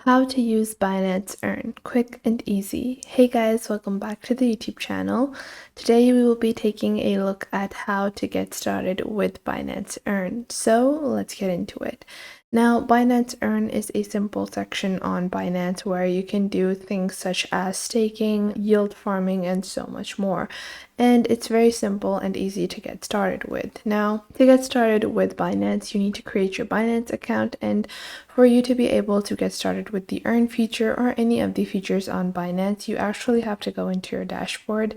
How to use Binance Earn, quick and easy. Hey guys, welcome back to the YouTube channel. Today we will be taking a look at how to get started with Binance Earn. So let's get into it. Now, Binance Earn is a simple section on Binance where you can do things such as staking, yield farming, and so much more. And it's very simple and easy to get started with. Now, to get started with Binance, you need to create your Binance account, and for you to be able to get started with the Earn feature or any of the features on Binance, you actually have to go into your dashboard.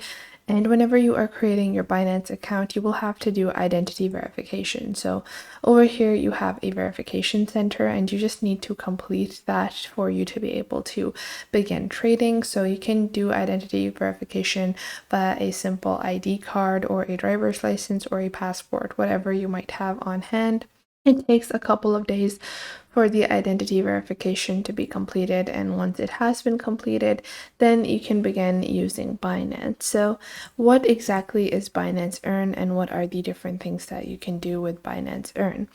And whenever you are creating your Binance account, you will have to do identity verification. So over here, you have a verification center, and you just need to complete that for you to be able to begin trading. So you can do identity verification via a simple ID card or a driver's license or a passport, whatever you might have on hand. It takes a couple of days for the identity verification to be completed, and once it has been completed, then you can begin using Binance. So what exactly is Binance Earn, and what are the different things that you can do with Binance Earn?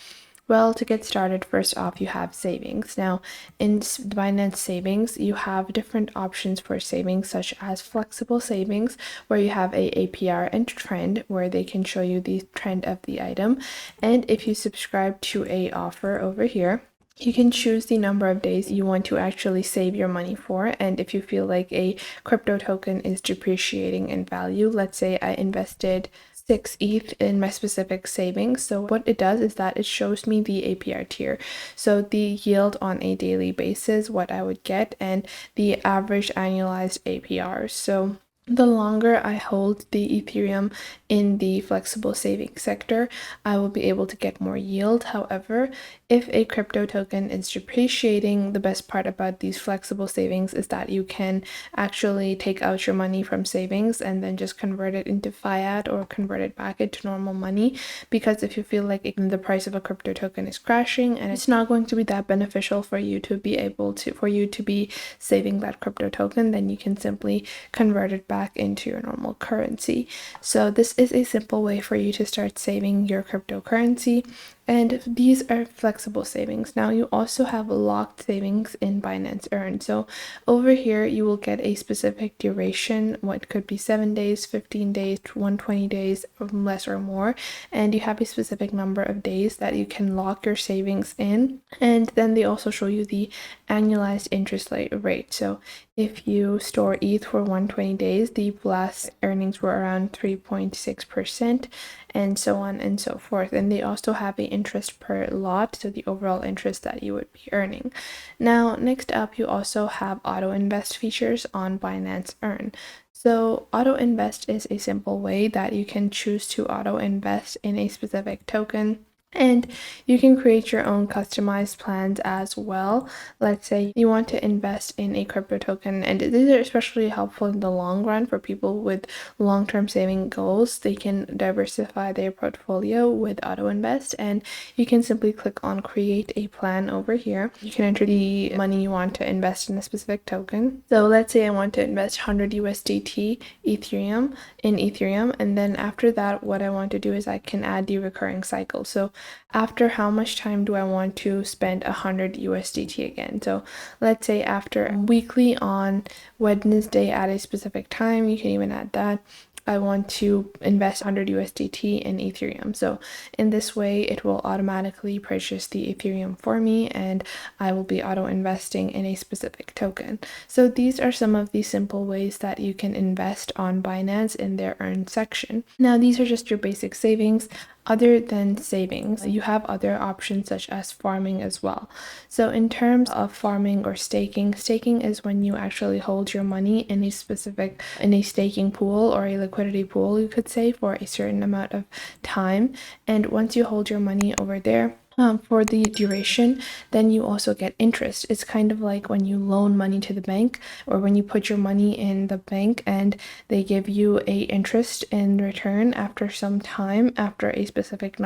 Well, to get started, first off, you have savings. Now, in Binance Savings, you have different options for savings, such as flexible savings, where you have a APR and trend, where they can show you the trend of the item. And if you subscribe to a offer over here, you can choose the number of days you want to actually save your money for. And if you feel like a crypto token is depreciating in value, let's say I invested 6 ETH in my specific savings. So what it does is that it shows me the APR tier. So the yield on a daily basis, what I would get, and the average annualized APR. So the longer I hold the Ethereum in the flexible savings sector, I will be able to get more yield. However, if a crypto token is depreciating, the best part about these flexible savings is that you can actually take out your money from savings and then just convert it into fiat or convert it back into normal money. Because if you feel like the price of a crypto token is crashing and it's not going to be that beneficial for you to be saving that crypto token, then you can simply convert it back into your normal currency. So this is a simple way for you to start saving your cryptocurrency. And these are flexible savings. Now you also have locked savings in Binance Earn. So over here, you will get a specific duration, what could be 7 days, 15 days, 120 days, or less or more. And you have a specific number of days that you can lock your savings in. And then they also show you the annualized interest rate. So if you store ETH for 120 days, the last earnings were around 3.6%, and so on and so forth. And they also have the interest per lot, so the overall interest that you would be earning. Now, next up, you also have auto invest features on Binance Earn. So auto invest is a simple way that you can choose to auto invest in a specific token. And you can create your own customized plans as well. Let's say you want to invest in a crypto token, and these are especially helpful in the long run for people with long-term saving goals. They can diversify their portfolio with auto invest, and you can simply click on create a plan over here. You can enter the money you want to invest in a specific token. So let's say I want to invest 100 USDT Ethereum in Ethereum, and then after that, what I want to do is I can add the recurring cycle. So after how much time do I want to spend 100 USDT again? So let's say after weekly on Wednesday at a specific time, you can even add that. I want to invest 100 USDT in Ethereum. So in this way, it will automatically purchase the Ethereum for me, and I will be auto investing in a specific token. So these are some of the simple ways that you can invest on Binance in their Earn section. Now, these are just your basic savings. Other than savings, you have other options such as farming as well. So in terms of farming or staking is when you actually hold your money in a staking pool or a liquidity pool, you could say, for a certain amount of time. And once you hold your money over there, for the duration, then you also get interest. It's kind of like when you loan money to the bank, or when you put your money in the bank and they give you a interest in return after some time, after a specific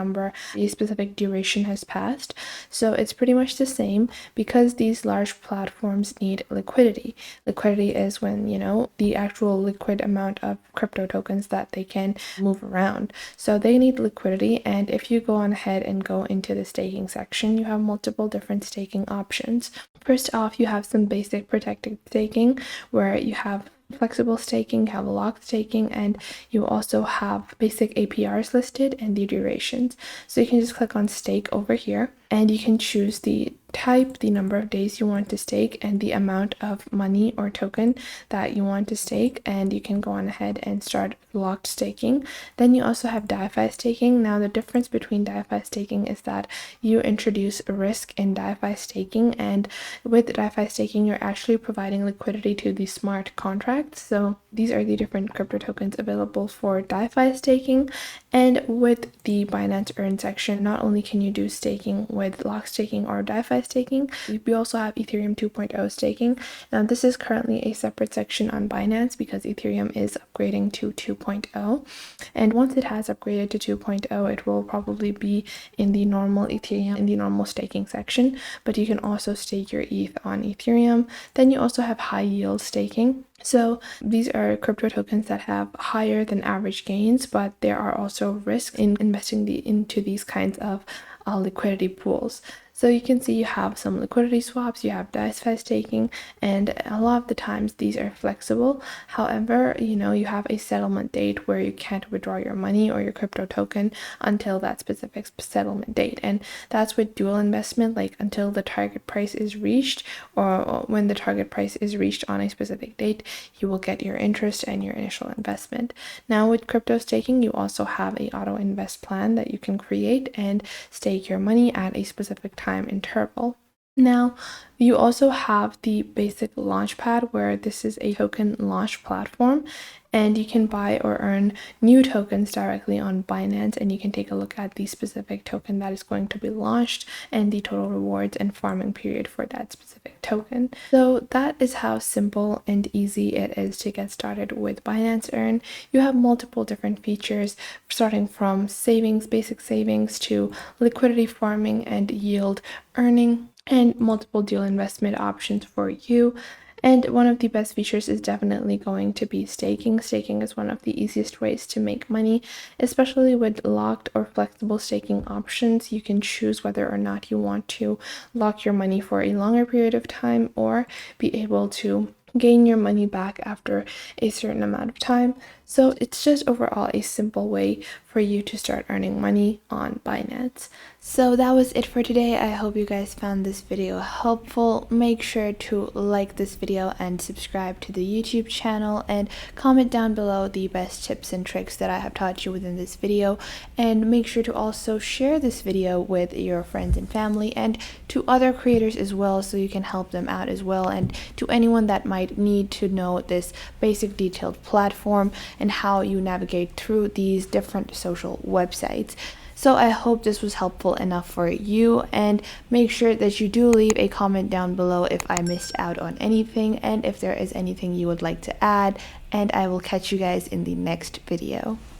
duration has passed. So it's pretty much the same, because these large platforms need liquidity. Liquidity is when, the actual liquid amount of crypto tokens that they can move around. So they need liquidity, and if you go on ahead and go into the staking staking section, you have multiple different staking options. First off, you have some basic protected staking where you have flexible staking, you have locked staking, and you also have basic APRs listed and the durations. So you can just click on stake over here and you can choose the type, the number of days you want to stake, and the amount of money or token that you want to stake, and you can go on ahead and start locked staking. Then you also have DeFi staking. Now the difference between DeFi staking is that you introduce risk in DeFi staking, and with DeFi staking you're actually providing liquidity to the smart contracts. So these are the different crypto tokens available for DeFi staking. And with the Binance Earn section, not only can you do staking with lock staking or DeFi staking, we also have Ethereum 2.0 staking. Now this is currently a separate section on Binance because Ethereum is upgrading to 2.0, and once it has upgraded to 2.0 it will probably be in the normal Ethereum, in the normal staking section, but you can also stake your ETH on Ethereum. Then you also have high yield staking. So these are crypto tokens that have higher than average gains, but there are also risks in investing into these kinds of liquidity pools. So you can see you have some liquidity swaps, you have DeFi staking, and a lot of the times these are flexible. However, you have a settlement date where you can't withdraw your money or your crypto token until that specific settlement date. And that's with dual investment, like until the target price is reached, or when the target price is reached on a specific date, you will get your interest and your initial investment. Now with crypto staking, you also have a auto invest plan that you can create and stake your money at a specific time interval. Now, you also have the basic launchpad where this is a token launch platform, and you can buy or earn new tokens directly on Binance, and you can take a look at the specific token that is going to be launched and the total rewards and farming period for that specific token. So that is how simple and easy it is to get started with Binance Earn. You have multiple different features starting from savings, basic savings, to liquidity farming and yield earning, and multiple dual investment options for you. And one of the best features is definitely going to be staking. Staking is one of the easiest ways to make money, especially with locked or flexible staking options. You can choose whether or not you want to lock your money for a longer period of time or be able to gain your money back after a certain amount of time. So it's just overall a simple way for you to start earning money on Binance. So that was it for today. I hope you guys found this video helpful. Make sure to like this video and subscribe to the YouTube channel, and comment down below the best tips and tricks that I have taught you within this video. And make sure to also share this video with your friends and family and to other creators as well, so you can help them out as well, and to anyone that might need to know this basic detailed platform and how you navigate through these different social websites. So I hope this was helpful enough for you, and make sure that you do leave a comment down below if I missed out on anything and if there is anything you would like to add, and I will catch you guys in the next video.